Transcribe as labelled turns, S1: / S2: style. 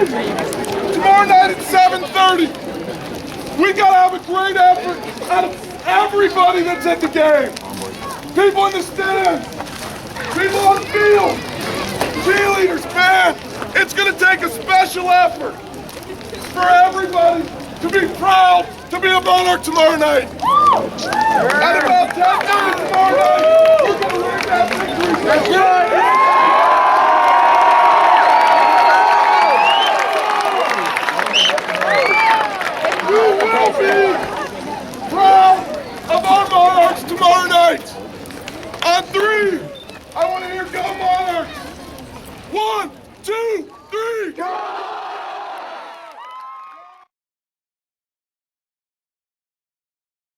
S1: Tomorrow night at 7:30. We gotta have a great effort out of everybody that's at the game. People in the stands, people on the field, cheerleaders, man. It's gonna take a special effort for everybody to be proud to be a Monarch tomorrow night. At about 10:30 tomorrow night, we're gonna ring that victory bell. That's right. You will be proud of our Monarchs tomorrow night. On 3, I want to hear go Monarchs. 1, 2, 3, go!